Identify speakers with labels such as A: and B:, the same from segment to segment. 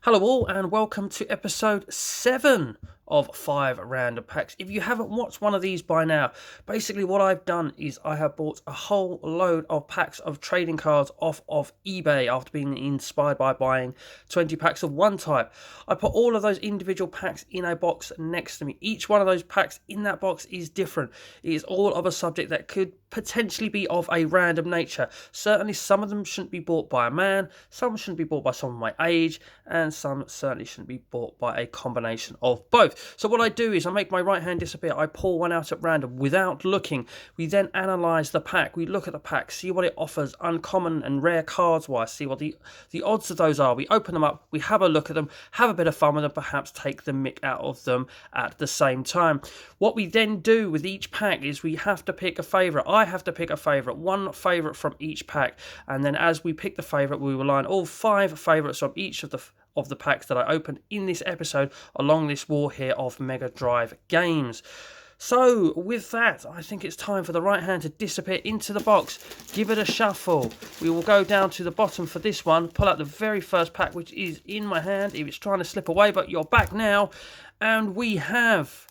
A: Hello all and welcome to episode 7 of 5 Random Packs. If you haven't watched one of these by now, basically what I've done is I have bought a whole load of packs of trading cards off of eBay after being inspired by buying 20 packs of one type. I put all of those individual packs in a box next to me. Each one of those packs in that box is different. It is all of a subject that could potentially be of a random nature. Certainly some of them shouldn't be bought by a man, some shouldn't be bought by someone my age, and some certainly shouldn't be bought by a combination of both. So what I do is I make my right hand disappear, I pull one out at random without looking. We then analyse the pack, we look at the pack, see what it offers, uncommon and rare cards wise, see what the odds of those are. We open them up, we have a look at them, have a bit of fun with them, perhaps take the mick out of them at the same time. What we then do with each pack is we have to pick a favourite. I have to pick a favourite, one favourite from each pack, and then as we pick the favourite, we will line all 5 favourites from each of the packs that I opened in this episode along this wall here of Mega Drive games. So with that, I think it's time for the right hand to disappear into the box. Give it a shuffle. We will go down to the bottom for this one, pull out the very first pack which is in my hand if it's trying to slip away, but you're back now, and we have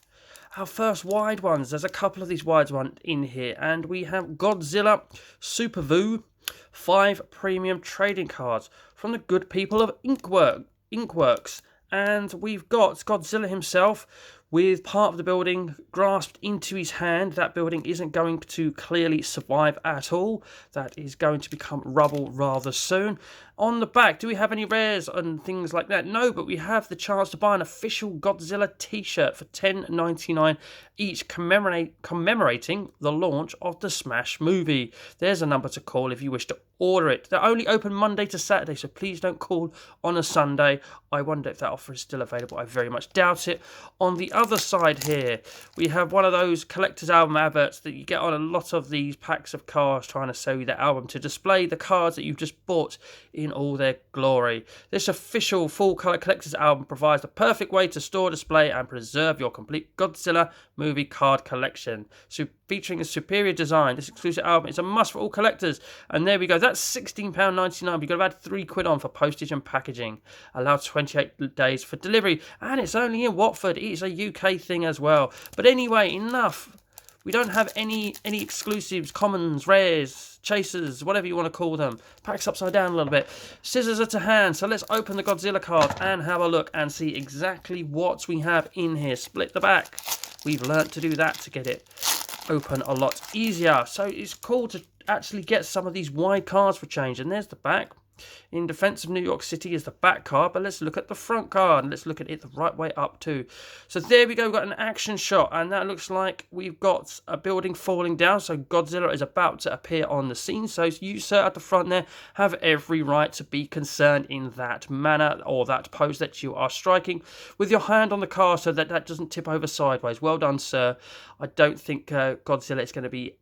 A: our first wide ones. There's a couple of these wide ones in here, and we have Godzilla Super Vu 5 premium trading cards from the good people of Inkworks, and we've got Godzilla himself with part of the building grasped into his hand. That building isn't going to clearly survive at all. That is going to become rubble rather soon. On the back, do we have any rares and things like that? No, but we have the chance to buy an official Godzilla t-shirt for $10.99 each, commemorating the launch of the Smash movie. There's a number to call if you wish to order it. They're only open Monday to Saturday, so please don't call on a Sunday. I wonder if that offer is still available. I very much doubt it. On the other side here, we have one of those collector's album adverts that you get on a lot of these packs of cards trying to sell you their album to display the cards that you've just bought in all their glory. This official full-colour collector's album provides the perfect way to store, display and preserve your complete Godzilla movie card collection. So featuring a superior design, this exclusive album is a must for all collectors. And there we go, that's £16.99. You've got to add £3 on for postage and packaging. Allow 28 days for delivery, and it's only in Watford. It's a UK thing as well. But anyway, enough. We don't have any exclusives, commons, rares, chasers, whatever you want to call them. Packs upside down a little bit. Scissors are to hand, so let's open the Godzilla card and have a look and see exactly what we have in here. Split the back. We've learnt to do that to get it open a lot easier. So it's cool to actually get some of these wide cards for change. And there's the back. In Defense of New York City is the back card, but let's look at the front card, and let's look at it the right way up too. So there we go, we've got an action shot, and that looks like we've got a building falling down, so Godzilla is about to appear on the scene. So you, sir, at the front there, have every right to be concerned in that manner, or that pose that you are striking, with your hand on the card so that that doesn't tip over sideways. Well done, sir. I don't think Godzilla is going to be,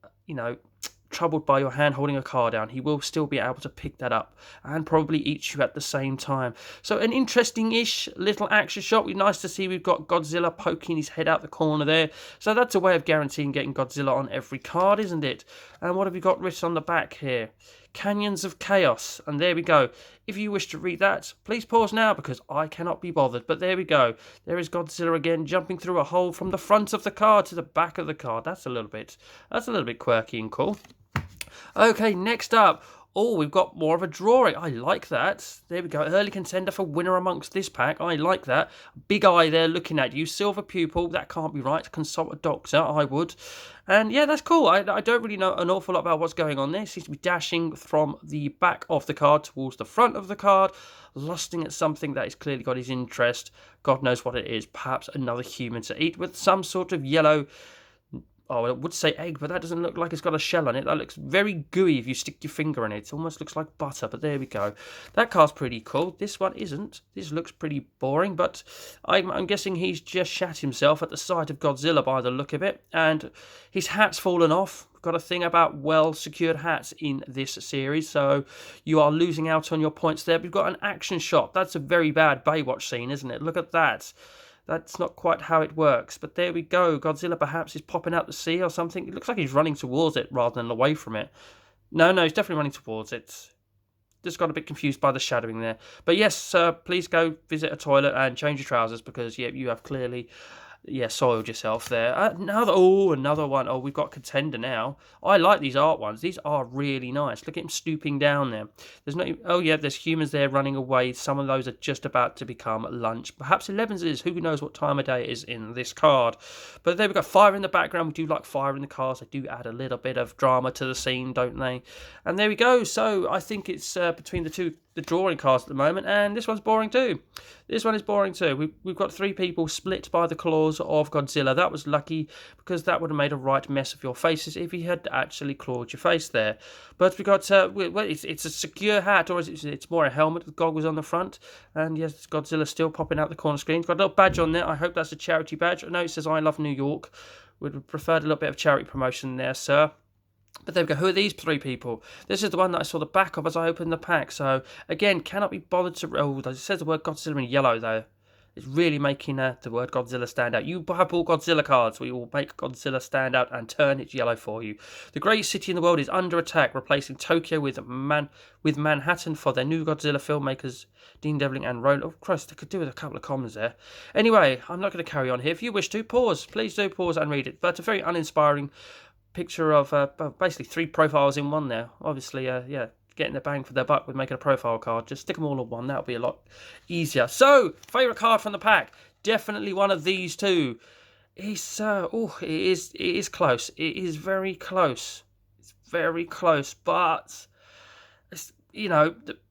A: troubled by your hand holding a card down. He will still be able to pick that up and probably eat you at the same time. So an interesting-ish little action shot. Nice to see we've got Godzilla poking his head out the corner there. So that's a way of guaranteeing getting Godzilla on every card, isn't it? And what have we got written on the back here? Canyons of Chaos. And there we go. If you wish to read that, please pause now because I cannot be bothered. But there we go. There is Godzilla again jumping through a hole from the front of the card to the back of the card. That's a little bit quirky and cool. Okay, next up. Oh, we've got more of a drawing. I like that. There we go. Early contender for winner amongst this pack. I like that. Big eye there looking at you. Silver pupil. That can't be right. Consult a doctor. I would. And yeah, that's cool. I don't really know an awful lot about what's going on there. It seems to be dashing from the back of the card towards the front of the card, lusting at something that has clearly got his interest. God knows what it is. Perhaps another human to eat with some sort of yellow... Oh, it would say egg, but that doesn't look like it's got a shell on it. That looks very gooey if you stick your finger in it. It almost looks like butter, but there we go. That card's pretty cool. This one isn't. This looks pretty boring, but I'm guessing he's just shat himself at the sight of Godzilla by the look of it, and his hat's fallen off. We've got a thing about well-secured hats in this series, so you are losing out on your points there. We've got an action shot. That's a very bad Baywatch scene, isn't it? Look at that. That's not quite how it works, but there we go. Godzilla perhaps is popping out the sea or something. It looks like he's running towards it rather than away from it. No, he's definitely running towards it. just got a bit confused by the shadowing there. But yes, please go visit a toilet and change your trousers because, yeah, you have clearly soiled yourself there. Another one. Oh, we've got Contender now. I like these art ones. These are really nice. Look at him stooping down there. There's no. Oh yeah, there's humans there running away. Some of those are just about to become lunch. Perhaps 11's is. Who knows what time of day it is in this card. But there we go. Fire in the background. We do like fire in the cards. They do add a little bit of drama to the scene, don't they? And there we go. So I think it's between the drawing cards at the moment, and this one's boring too. This one is boring too. We've got 3 people split by the claws of Godzilla. That was lucky because that would have made a right mess of your faces if he had actually clawed your face there. But we got it's a secure hat, or it's more a helmet with goggles on the front. And yes, Godzilla still popping out the corner screen. It's got a little badge on there. I hope that's a charity badge. No, it says I love New York. Would have preferred a little bit of charity promotion there, sir. But there we go. Who are these 3 people? This is the one that I saw the back of as I opened the pack. So, again, cannot be bothered to... Oh, it says the word Godzilla in yellow, though. It's really making the word Godzilla stand out. You have all Godzilla cards. We will make Godzilla stand out and turn it yellow for you. The greatest city in the world is under attack, replacing Tokyo with Manhattan for their new Godzilla filmmakers, Dean Devlin and Roland. Oh, Christ, they could do with a couple of commas there. Anyway, I'm not going to carry on here. If you wish to, pause. Please do pause and read it. But a very uninspiring picture of basically 3 profiles in one there. Obviously, getting the bang for their buck with making a profile card. Just stick them all on one. That'll be a lot easier. So, favourite card from the pack. Definitely one of these 2. It is close. It is very close. It's very close. But,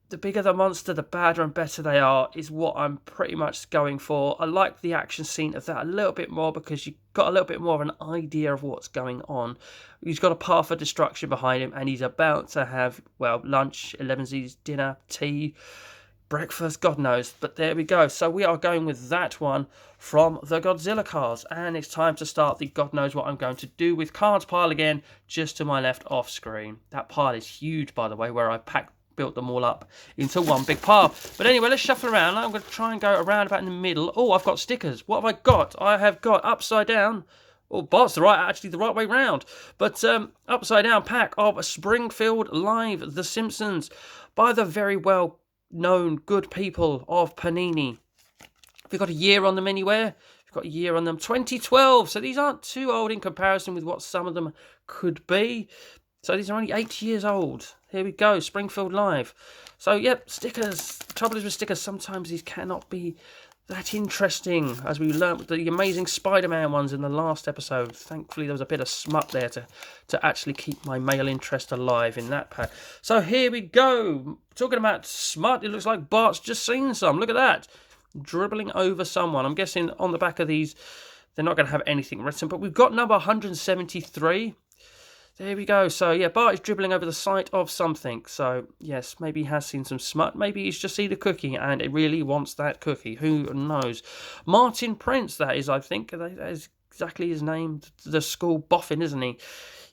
A: the bigger the monster, the badder and better they are, is what I'm pretty much going for. I like the action scene of that a little bit more because you've got a little bit more of an idea of what's going on. He's got a path of destruction behind him and he's about to have, lunch, 11's, dinner, tea, breakfast, God knows. But there we go. So we are going with that one from the Godzilla cards. And it's time to start the God knows what I'm going to do with cards pile again, just to my left off screen. That pile is huge, by the way, where I built them all up into one big pile. But anyway, let's shuffle around. I'm going to try and go around about in the middle. Oh, I've got stickers. What have I got? I have got upside down. Oh, Bart's the right way round. But upside down pack of Springfield Live, The Simpsons, by the very well known good people of Panini. We've got a year on them anywhere. We've got a year on them, 2012. So these aren't too old in comparison with what some of them could be. So these are only 8 years old. Here we go, Springfield Live. So, yep, stickers. The trouble is with stickers, sometimes these cannot be that interesting, as we learnt with the amazing Spider-Man ones in the last episode. Thankfully, there was a bit of smut there to actually keep my male interest alive in that pack. So here we go. Talking about smut, it looks like Bart's just seen some. Look at that. Dribbling over someone. I'm guessing on the back of these, they're not going to have anything written, but we've got number 173. There we go. So, yeah, Bart is dribbling over the site of something. So, yes, maybe he has seen some smut. Maybe he's just seen a cookie and it really wants that cookie. Who knows? Martin Prince, that is, I think. That is exactly his name. The school boffin, isn't he?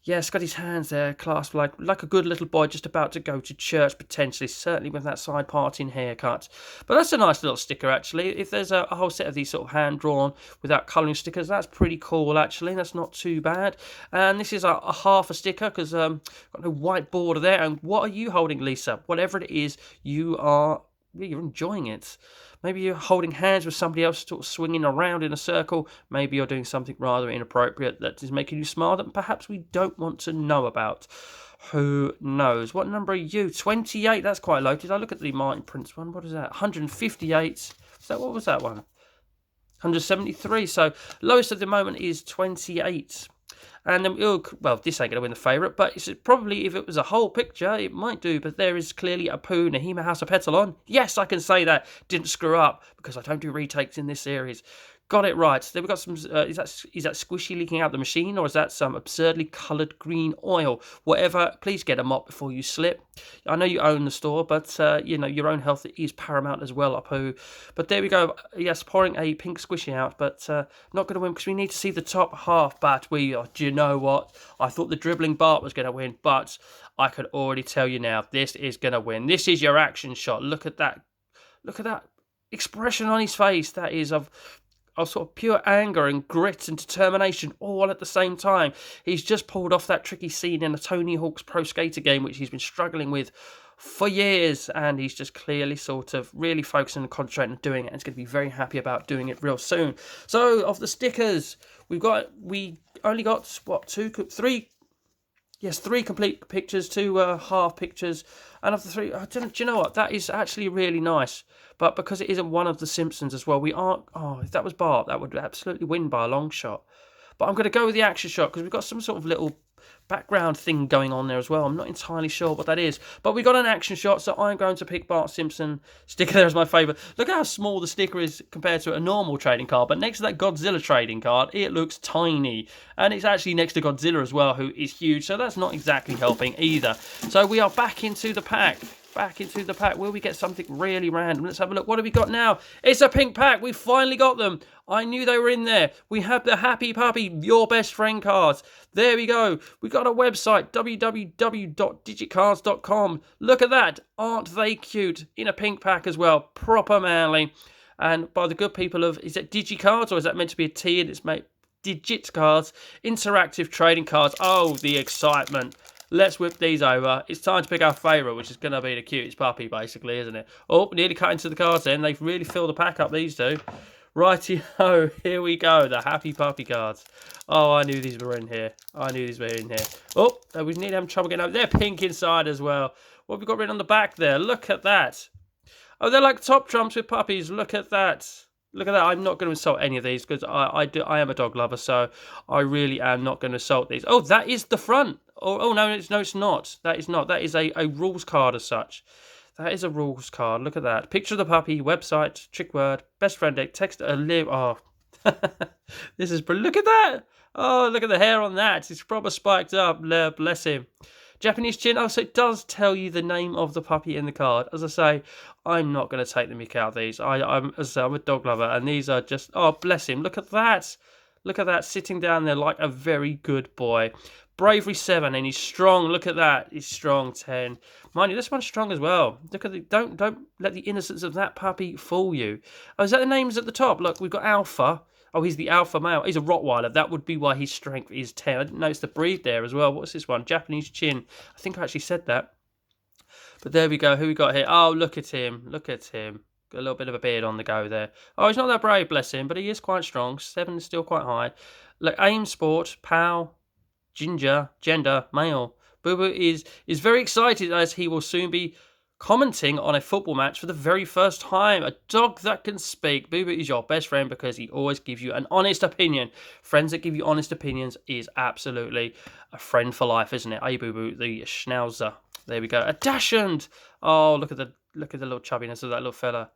A: Yes, got his hands there clasped like a good little boy just about to go to church, potentially. Certainly with that side parting haircut. But that's a nice little sticker, actually. If there's a whole set of these sort of hand-drawn without colouring stickers, that's pretty cool, actually. That's not too bad. And this is a half a sticker because got no white border there. And what are you holding, Lisa? Whatever it is, you're enjoying it. Maybe you're holding hands with somebody else, sort of swinging around in a circle. Maybe you're doing something rather inappropriate that is making you smile that perhaps we don't want to know about. Who knows? What number are you? 28. That's quite low. Did I look at the Martin Prince one? What is that? 158. What was that one? 173. So lowest at the moment is 28. And then, this ain't going to win the favourite, but it's probably, if it was a whole picture, it might do. But there is clearly a Pooh Nahima House of Petalon. Yes, I can say that. Didn't screw up, because I don't do retakes in this series. Got it right. Then we've got some, is that squishy leaking out the machine, or is that some absurdly coloured green oil? Whatever, please get a mop before you slip. I know you own the store, but, your own health is paramount as well, Apu. But there we go. Yes, pouring a pink squishy out, but not going to win because we need to see the top half. But do you know what? I thought the dribbling Bart was going to win, but I could already tell you now, this is going to win. This is your action shot. Look at that. Look at that expression on his face. That is of sort of pure anger and grit and determination all at the same time. He's just pulled off that tricky scene in a Tony Hawk's Pro Skater game, which he's been struggling with for years, and he's just clearly sort of really focusing and concentrating on doing it, and he's going to be very happy about doing it real soon. So of the stickers, we only got three complete pictures, two half pictures, and of the three, do you know what? That is actually really nice. But because it isn't one of the Simpsons as well, we aren't. Oh, if that was Bart, that would absolutely win by a long shot. But I'm going to go with the action shot because we've got some sort of little background thing going on there as well. I'm not entirely sure what that is. But we got an action shot, so I'm going to pick Bart Simpson sticker there as my favourite. Look at how small the sticker is compared to a normal trading card. But next to that Godzilla trading card, it looks tiny. And it's actually next to Godzilla as well, who is huge. So that's not exactly helping either. So we are back into the pack. Will we get something really random? Let's have a look. What have we got now? It's a pink pack. We finally got them. I knew they were in there. We have the Happy Puppy Your Best Friend cards. There we go. We got a website, www.digitcards.com. Look at that. Aren't they cute? In a pink pack as well. Proper manly. And by the good people of, is it DigiCards or is that meant to be a T and it's made Digit Cards? Interactive trading cards. Oh, the excitement. Let's whip these over. It's time to pick our favourite, which is going to be the cutest puppy, basically, isn't it? Oh, nearly cut into the cards then. They've really filled the pack up, these two. Righty-ho, here we go. The Happy Puppy cards. Oh, I knew these were in here. Oh, we nearly having trouble getting over. They're pink inside as well. What have we got written on the back there? Look at that. Oh, they're like top trumps with puppies. Look at that. I'm not going to insult any of these because I am a dog lover, so I really am not going to insult these. Oh, that is the front. Oh no, it's not. That is not. That is a rules card as such. That is a rules card. Look at that. Picture of the puppy, website, trick word, best friend deck, text, live. Oh, this is brilliant. Look at that. Oh, look at the hair on that. It's proper spiked up. Bless him. Japanese chin. Oh, so it does tell you the name of the puppy in the card. As I say, I'm not going to take the mick out of these. I'm a dog lover, and these are just, oh, bless him. Look at that. Look at that, sitting down there like a very good boy. Bravery 7, and he's strong. Look at that. He's strong 10. Mind you, this one's strong as well. Look at the, don't let the innocence of that puppy fool you. Oh, is that the names at the top? Look, we've got Alpha. Oh, he's the alpha male. He's a Rottweiler. That would be why his strength is 10. I didn't notice the breed there as well. What's this one? Japanese chin. I think I actually said that. But there we go. Who we got here? Oh, look at him. Got a little bit of a beard on the go there. Oh, he's not that brave, bless him, but he is quite strong. 7 is still quite high. Look, aim, sport, POW, ginger, gender, male. Boo Boo is very excited as he will soon be commenting on a football match for the very first time. A dog that can speak. Boo Boo is your best friend because he always gives you an honest opinion. Friends that give you honest opinions is absolutely a friend for life, isn't it? Hey, Boo Boo, the Schnauzer. There we go. A Dachshund. Oh, look at the little chubbiness of that little fella.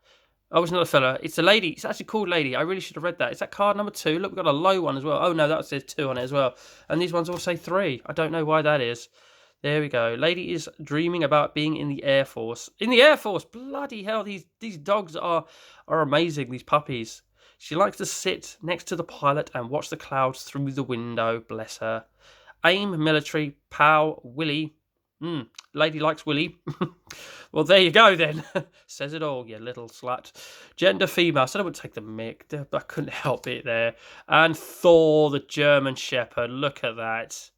A: Oh, it's not a fella. It's a lady. It's actually called Lady. I really should have read that. Is that card number 2? Look, we've got a low one as well. Oh, no, that says 2 on it as well. And these ones all say 3. I don't know why that is. There we go. Lady is dreaming about being in the Air Force. In the Air Force! Bloody hell, these dogs are amazing, these puppies. She likes to sit next to the pilot and watch the clouds through the window. Bless her. Aim, military, POW, Willie. Lady likes Willie. Well, there you go then. Says it all, you little slut. Gender female. So I would take the mick. I couldn't help it there. And Thor, the German Shepherd. Look at that.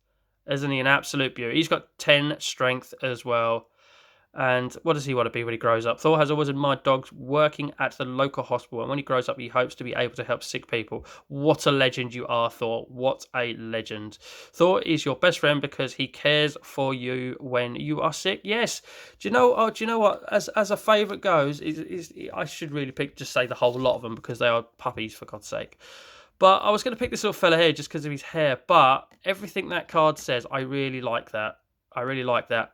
A: Isn't he an absolute beauty? He's got 10 strength as well. And what does he want to be when he grows up? Thor has always admired dogs working at the local hospital. And when he grows up, he hopes to be able to help sick people. What a legend you are, Thor. What a legend. Thor is your best friend because he cares for you when you are sick. Yes. Do you know what? As a favourite goes, I should really just say the whole lot of them because they are puppies, for God's sake. But I was going to pick this little fella here just because of his hair. But everything that card says, I really like that.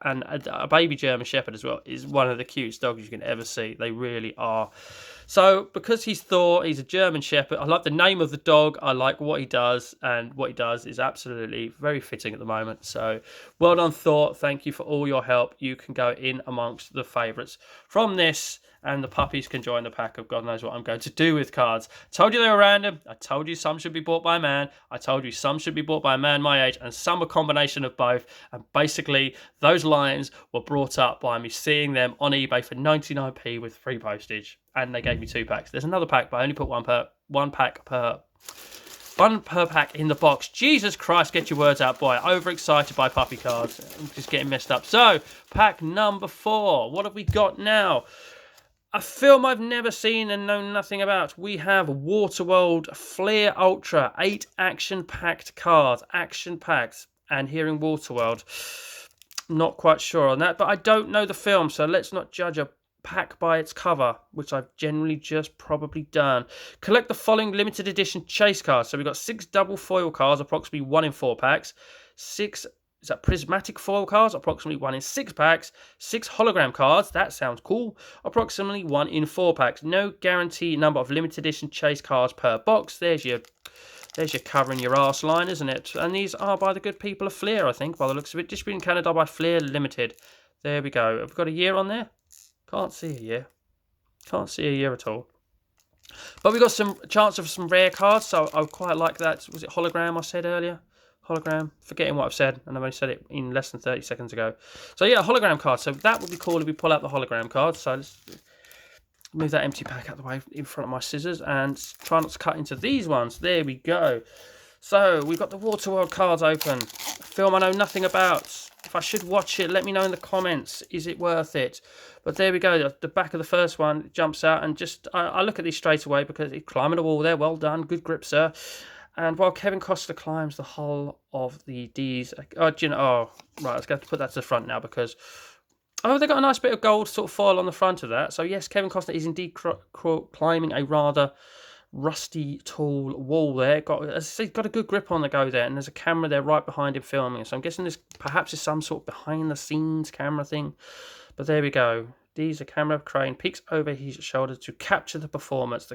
A: And a baby German Shepherd as well is one of the cutest dogs you can ever see. They really are. So because he's Thor, he's a German Shepherd. I like the name of the dog. I like what he does. And what he does is absolutely very fitting at the moment. So well done, Thor. Thank you for all your help. You can go in amongst the favourites from this. And the puppies can join the pack of God knows what I'm going to do with cards. Told you they were random. I told you some should be bought by a man. I told you some should be bought by a man my age. And some a combination of both. And basically, those lines were brought up by me seeing them on eBay for 99p with free postage. And they gave me 2 packs. There's another pack, but I only put one pack per One per pack in the box. Jesus Christ, get your words out, boy. Overexcited by puppy cards. I'm just getting messed up. So, pack number 4. What have we got now? A film I've never seen and know nothing about. We have Waterworld Fleer Ultra. 8 action-packed cards. Action-packed. And here in Waterworld, not quite sure on that. But I don't know the film, so let's not judge a pack by its cover, which I've generally just probably done. Collect the following limited edition chase cards. So we've got 6 double foil cards, approximately 1 in 4 packs. 6... Is that prismatic foil cards? Approximately 1 in 6 packs. 6 hologram cards. That sounds cool. Approximately 1 in 4 packs. No guarantee number of limited edition chase cards per box. There's your covering your arse line, isn't it? And these are by the good people of Fleer, I think, by the looks of it. Distributed in Canada by Fleer Limited. There we go. Have we got a year on there? Can't see a year. Can't see a year at all. But we got some chance of some rare cards, so I quite like that. Was it hologram I said earlier? Hologram, forgetting what I've said, and I've only said it in less than 30 seconds ago. So yeah, hologram card. So that would be cool if we pull out the hologram card. So let's move that empty pack out of the way in front of my scissors and try not to cut into these ones. There we go. So we've got the Waterworld cards open. A film I know nothing about. If I should watch it, let me know in the comments. Is it worth it? But there we go. The back of the first one jumps out, and just I look at these straight away because he's climbing a wall there. Well done, good grip, sir. And while Kevin Costner climbs the hull of the D's... right, let's go to put that to the front now because... Oh, they got a nice bit of gold sort of foil on the front of that. So yes, Kevin Costner is indeed climbing a rather rusty, tall wall there. He's got a good grip on the go there, and there's a camera there right behind him filming. So I'm guessing this perhaps is some sort of behind-the-scenes camera thing. But there we go. D's a camera crane peeks over his shoulder to capture the performance.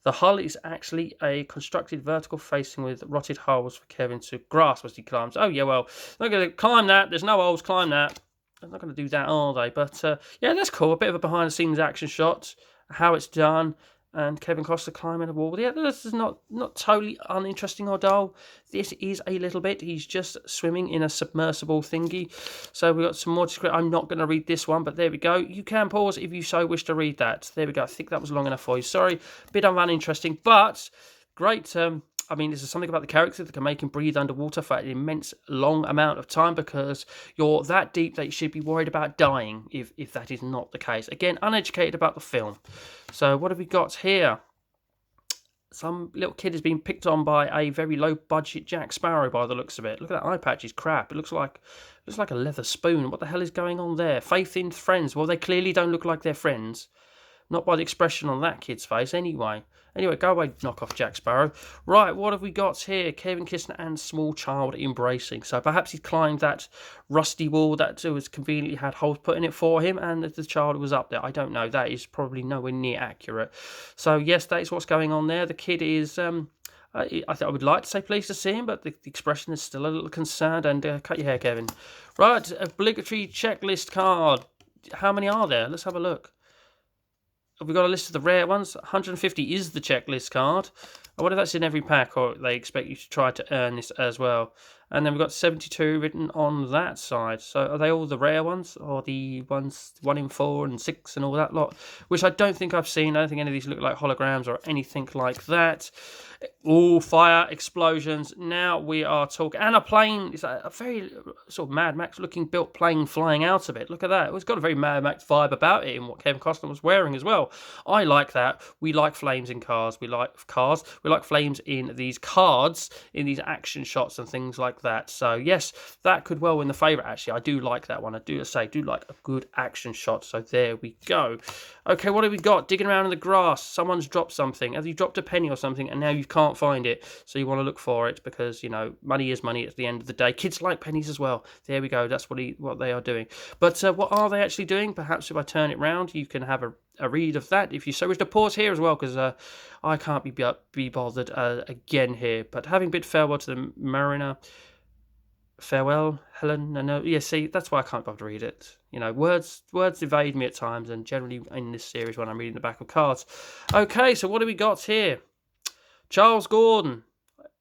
A: The hull is actually a constructed vertical facing with rotted holes for Kevin to grasp as he climbs. Oh, yeah, well, they're going to climb that. There's no holes, climb that. They're not going to do that, are they? But, yeah, that's cool. A bit of a behind-the-scenes action shot, how it's done, and Kevin Costner climbing a wall. Yeah, this is not totally uninteresting or dull. This is a little bit. He's just swimming in a submersible thingy. So we've got some more description. I'm not going to read this one, but there we go. You can pause if you so wish to read that. There we go. I think that was long enough for you. Sorry, a bit uninteresting, but great. I mean, this is something about the character that can make him breathe underwater for an immense long amount of time because you're that deep that you should be worried about dying if that is not the case. Again, uneducated about the film. So what have we got here? Some little kid has been picked on by a very low-budget Jack Sparrow by the looks of it. Look at that eye patch, it's crap. It looks like a leather spoon. What the hell is going on there? Faith in friends. Well, they clearly don't look like they're friends. Not by the expression on that kid's face, anyway. Anyway, go away, knock off Jack Sparrow. Right, what have we got here? Kevin Costner and small child embracing. So perhaps he climbed that rusty wall that was conveniently had holes put in it for him, and the child was up there. I don't know. That is probably nowhere near accurate. So yes, that is what's going on there. The kid is... I think I would like to say pleased to see him, but the expression is still a little concerned. And cut your hair, Kevin. Right, obligatory checklist card. How many are there? Let's have a look. We've got a list of the rare ones. 150 is the checklist card. I wonder if that's in every pack or they expect you to try to earn this as well. And then we've got 72 written on that side. So are they all the rare ones or the ones 1 in 4 and 6 and all that lot? Which I don't think I've seen. I don't think any of these look like holograms or anything like that. All fire, explosions. Now we are talking. And a plane. It's a very sort of Mad Max looking built plane flying out of it. Look at that. It's got a very Mad Max vibe about it in what Kevin Costner was wearing as well. I like that. We like flames in cars. We like cars. We like flames in these cards, in these action shots and things like that. So yes, that could well win the favourite. Actually, I do like that one. I do like a good action shot. So there we go. Okay, what have we got? Digging around in the grass. Someone's dropped something. Have you dropped a penny or something and now you can't find it? So you want to look for it because, you know, money is money at the end of the day. Kids like pennies as well. There we go. That's what they are doing. But what are they actually doing? Perhaps if I turn it round, you can have a read of that if you so wish to. Pause here as well because I can't be bothered again here. But having bid farewell to the mariner, farewell, Helen. No, yeah. See, that's why I can't bother to read it. You know, words evade me at times, and generally in this series when I'm reading the back of cards. Okay, so what do we got here? Charles Gordon.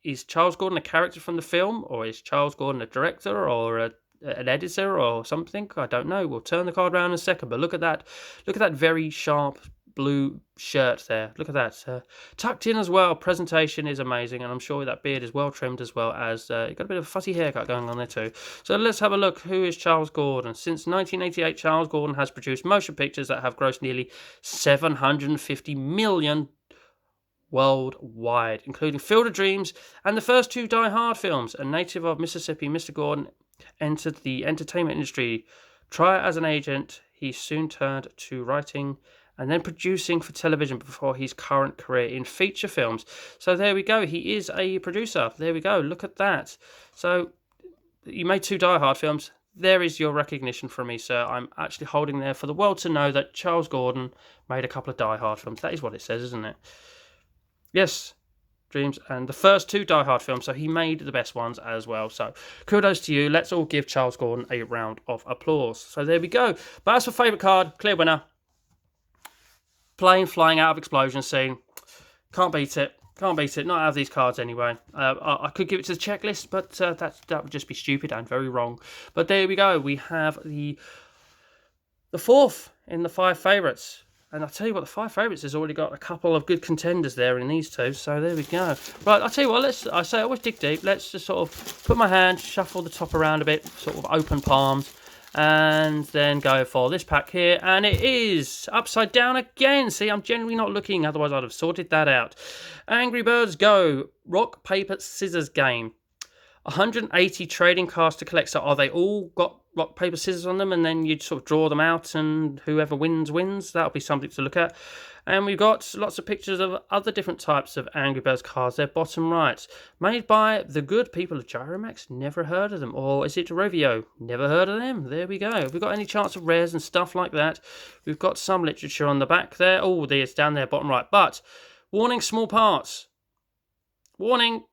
A: Is Charles Gordon a character from the film, or is Charles Gordon a director, or an editor, or something? I don't know. We'll turn the card around in a second. But look at that. Look at that very sharp blue shirt there. Look at that. Tucked in as well. Presentation is amazing, and I'm sure that beard is well trimmed as well as you've got a bit of a fuzzy haircut going on there too. So let's have a look. Who is Charles Gordon? Since 1988, Charles Gordon has produced motion pictures that have grossed nearly 750 million worldwide, including Field of Dreams and the first two Die Hard films. A native of Mississippi, Mr. Gordon entered the entertainment industry. Tried as an agent, he soon turned to writing and then producing for television before his current career in feature films. So there we go. He is a producer. There we go. Look at that. So you made two Die Hard films. There is your recognition from me, sir. I'm actually holding there for the world to know that Charles Gordon made a couple of Die Hard films. That is what it says, isn't it? Yes, Dreams, and the first two Die Hard films, so he made the best ones as well. So kudos to you. Let's all give Charles Gordon a round of applause. So there we go. But as for favourite card, clear winner. Plane flying out of explosion scene. Can't beat it. Can't beat it. Not out of these cards anyway. I could give it to the checklist, but that would just be stupid and very wrong. But there we go. We have the fourth in the five favourites. And I'll tell you what, the five favourites has already got a couple of good contenders there in these two. So there we go. Right, I'll tell you what, I always dig deep. Let's just sort of put my hand, shuffle the top around a bit, sort of open palms, and then go for this pack here. And it is upside down again. See, I'm generally not looking, otherwise I'd have sorted that out. Angry Birds Go, rock, paper, scissors game. 180 trading cards to collect. So are they all got rock, paper, scissors on them? And then you sort of draw them out and whoever wins, wins. That'll be something to look at. And we've got lots of pictures of other different types of Angry Birds cards there, bottom right. Made by the good people of Gyromax. Never heard of them. Or is it Revio? Never heard of them. There we go. Have we got any chance of rares and stuff like that? We've got some literature on the back there. Oh, it's down there, bottom right. But, warning, small parts. Warning.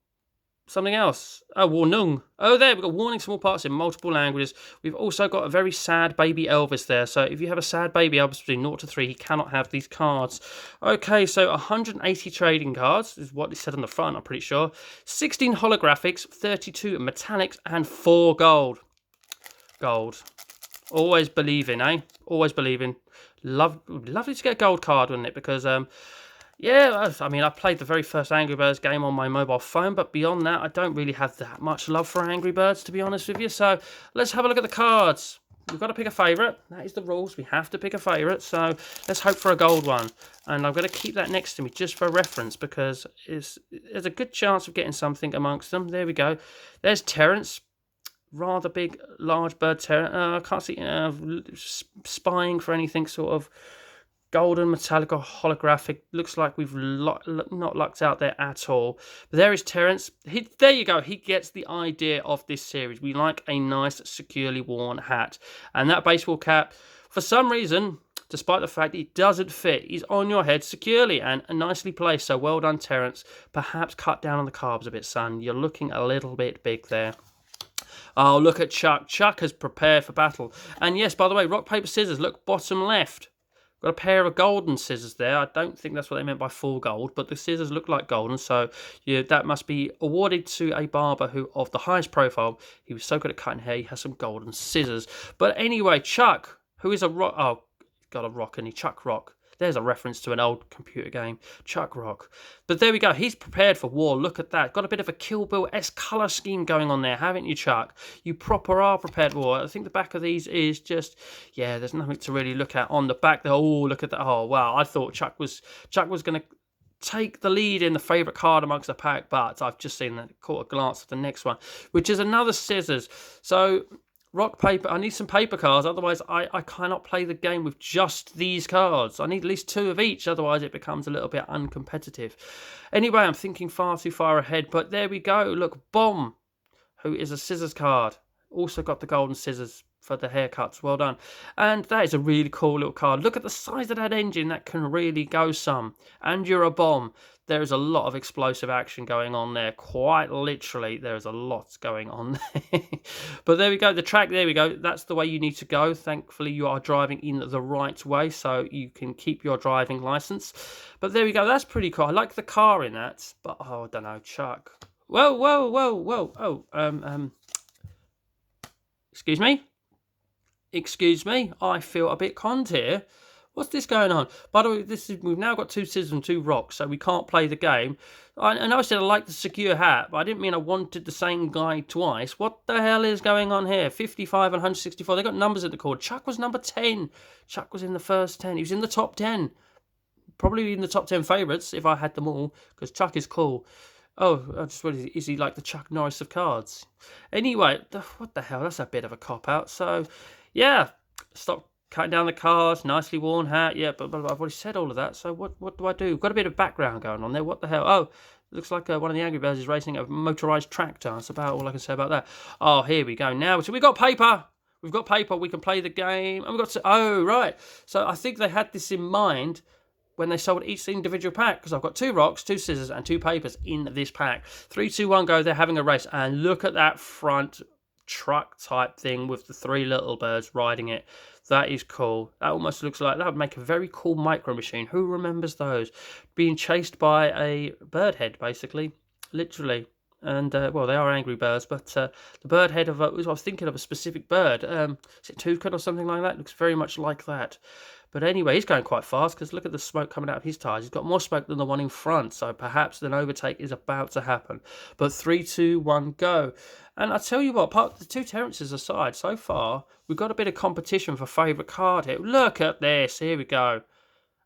A: Something else. Oh, warnung. Oh, there, we've got warning small parts in multiple languages. We've also got a very sad baby Elvis there. So if you have a sad baby Elvis between 0 to 3, he cannot have these cards. Okay, so 180 trading cards is what it said on the front, I'm pretty sure. 16 holographics, 32 metallics, and 4 gold. Gold. Always believing, eh? Always believing. Lovely to get a gold card, wouldn't it? Because, yeah, I mean, I played the very first Angry Birds game on my mobile phone, but beyond that, I don't really have that much love for Angry Birds, to be honest with you. So let's have a look at the cards. We've got to pick a favourite. That is the rules. We have to pick a favourite. So let's hope for a gold one. And I'm going to keep that next to me just for reference because there's a good chance of getting something amongst them. There we go. There's Terence. Rather big, large bird Terence. I can't see spying for anything sort of golden, metallic, or holographic. Looks like we've not lucked out there at all. But there is Terence. There you go. He gets the idea of this series. We like a nice, securely worn hat. And that baseball cap, for some reason, despite the fact it doesn't fit, is on your head securely and nicely placed. So well done, Terence. Perhaps cut down on the carbs a bit, son. You're looking a little bit big there. Oh, look at Chuck. Chuck has prepared for battle. And yes, by the way, rock, paper, scissors. Look, bottom left. Got a pair of golden scissors there. I don't think that's what they meant by full gold, but the scissors look like golden, so yeah, that must be awarded to a barber who, of the highest profile, he was so good at cutting hair, he has some golden scissors. But anyway, Chuck, who is a rock... Oh, got a rock, and he Chuck Rock. There's a reference to an old computer game, Chuck Rock. But there we go. He's prepared for war. Look at that. Got a bit of a Kill Bill-esque colour scheme going on there, haven't you, Chuck? You proper are prepared for war. I think the back of these is just... Yeah, there's nothing to really look at on the back there. Oh, look at that. Oh, wow. I thought Chuck was going to take the lead in the favourite card amongst the pack, but I've just seen that, caught a glance at the next one, which is another scissors. So... rock, paper. I need some paper cards, otherwise I cannot play the game with just these cards. I need at least 2 of each, otherwise it becomes a little bit uncompetitive. Anyway, I'm thinking far too far ahead, but there we go. Look, Bomb, who is a scissors card. Also got the golden scissors for the haircuts. Well done. And that is a really cool little card. Look at the size of that engine. That can really go some. And you're a bomb. There is a lot of explosive action going on there. Quite literally, there is a lot going on there. But there we go. The track, there we go. That's the way you need to go. Thankfully, you are driving in the right way, so you can keep your driving license. But there we go. That's pretty cool. I like the car in that. But, oh, I don't know. Chuck. Whoa, whoa, whoa, whoa. Oh, excuse me? Excuse me? I feel a bit conned here. What's this going on? By the way, we've now got 2 scissors and 2 rocks, so we can't play the game. I know I said I like the secure hat, but I didn't mean I wanted the same guy twice. What the hell is going on here? 55 and 164. They got numbers at the cord. Chuck was number 10. Chuck was in the first 10. He was in the top 10. Probably in the top 10 favourites if I had them all, because Chuck is cool. Oh, what is he like the Chuck Norris of cards? Anyway, what the hell? That's a bit of a cop out. So, yeah, stop cutting down the cards. Nicely worn hat. Yeah, but I've already said all of that. So what do I do? Got a bit of background going on there. What the hell? Oh, looks like one of the Angry Birds is racing a motorised tractor. That's about all I can say about that. Oh, here we go now. So we got paper. We've got paper. We can play the game. And we've got to. Oh, right. So I think they had this in mind when they sold each individual pack, because I've got 2 rocks, 2 scissors, and 2 papers in this pack. 3, 2, 1, go. They're having a race, and look at that front truck type thing with the 3 little birds riding it. That is cool. That almost looks like that would make a very cool Micro Machine. Who remembers those? Being chased by a bird head, basically, literally. And well, they are Angry Birds, but the bird head of I was thinking of a specific bird. Is it toucan or something like that? It looks very much like that. But anyway, he's going quite fast because look at the smoke coming out of his tyres. He's got more smoke than the one in front, so perhaps an overtake is about to happen. But 3, 2, 1, go. And I tell you what, the 2 Terrences aside, so far, we've got a bit of competition for favourite card here. Look at this. Here we go.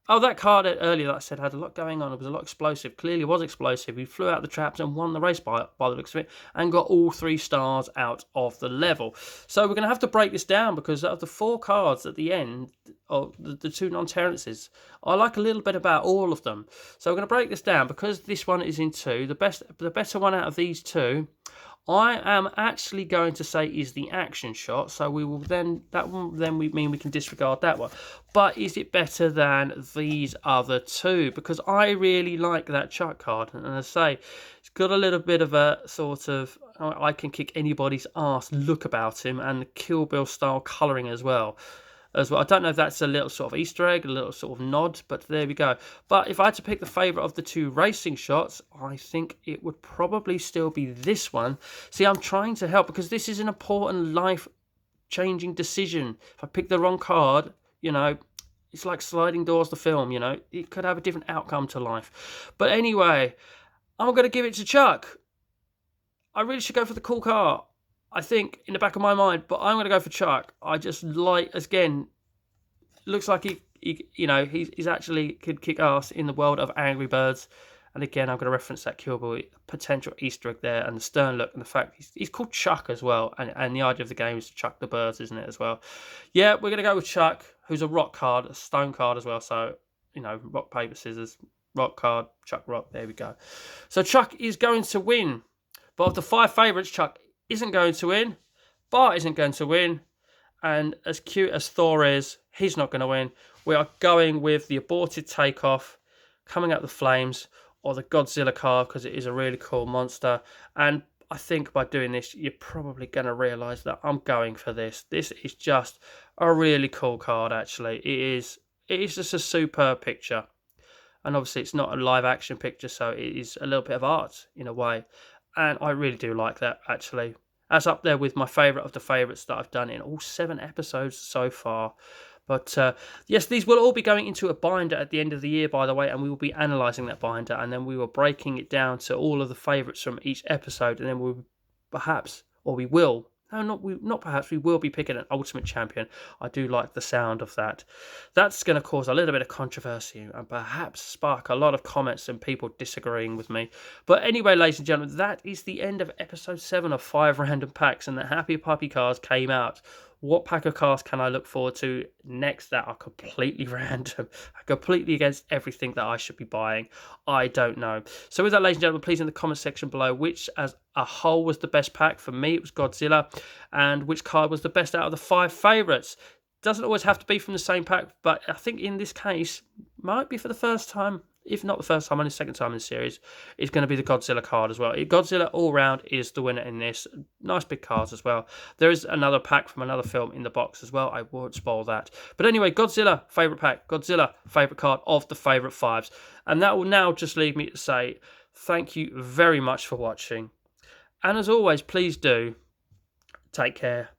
A: Oh, that card earlier that I said had a lot going on. It was a lot explosive. Clearly was explosive. He flew out the traps and won the race by the looks of it, and got all 3 stars out of the level. So we're going to have to break this down, because of the 4 cards at the end of the 2 non-Terrences, I like a little bit about all of them. So we're going to break this down, because this one is in 2. The better one out of these 2, I am actually going to say is the action shot. So we will then we mean we can disregard that one. But is it better than these other 2? Because I really like that Chuck card, and as I say, it's got a little bit of a sort of I can kick anybody's ass look about him, and the Kill Bill style colouring as well. I don't know if that's a little sort of Easter egg, a little sort of nod, but there we go. But if I had to pick the favourite of the 2 racing shots, I think it would probably still be this one. See, I'm trying to help, because this is an important life-changing decision. If I pick the wrong card, it's like Sliding Doors, the film, it could have a different outcome to life. But anyway, I'm going to give it to Chuck. I really should go for the cool car, I think, in the back of my mind, but I'm going to go for Chuck. I just like, again, looks like he's actually could kick ass in the world of Angry Birds. And again, I'm going to reference that Kill Bill potential Easter egg there, and the stern look, and the fact he's called Chuck as well. And the idea of the game is to chuck the birds, isn't it, as well? Yeah, we're going to go with Chuck, who's a rock card, a stone card as well. So, rock, paper, scissors, rock card, Chuck, rock. There we go. So Chuck is going to win. But of the 5 favourites, Chuck isn't going to win. Bart isn't going to win. And as cute as Thor is, he's not going to win. We are going with the aborted takeoff, coming out the flames, or the Godzilla card, because it is a really cool monster. And I think by doing this, you're probably going to realise that I'm going for this. This is just a really cool card, actually. It is just a superb picture. And obviously it's not a live action picture, so it is a little bit of art in a way. And I really do like that, actually. That's up there with my favourite of the favourites that I've done in all 7 episodes so far. But yes, these will all be going into a binder at the end of the year, by the way, and we will be analysing that binder, and then we will breaking it down to all of the favourites from each episode, and then we will be picking an ultimate champion. I do like the sound of that. That's going to cause a little bit of controversy and perhaps spark a lot of comments and people disagreeing with me. But anyway, ladies and gentlemen, that is the end of episode 7 of 5 Random Packs, and the Happy Puppy cards came out. What pack of cards can I look forward to next that are completely random, completely against everything that I should be buying? I don't know. So with that, ladies and gentlemen, please in the comment section below, which as a whole was the best pack. For me, it was Godzilla. And which card was the best out of the 5 favourites? Doesn't always have to be from the same pack, but I think in this case, might be for the first time, if not the first time, only the second time in the series, it's going to be the Godzilla card as well. Godzilla all round is the winner in this. Nice big cards as well. There is another pack from another film in the box as well. I won't spoil that. But anyway, Godzilla, favourite pack. Godzilla, favourite card of the favourite 5s. And that will now just leave me to say thank you very much for watching. And as always, please do take care.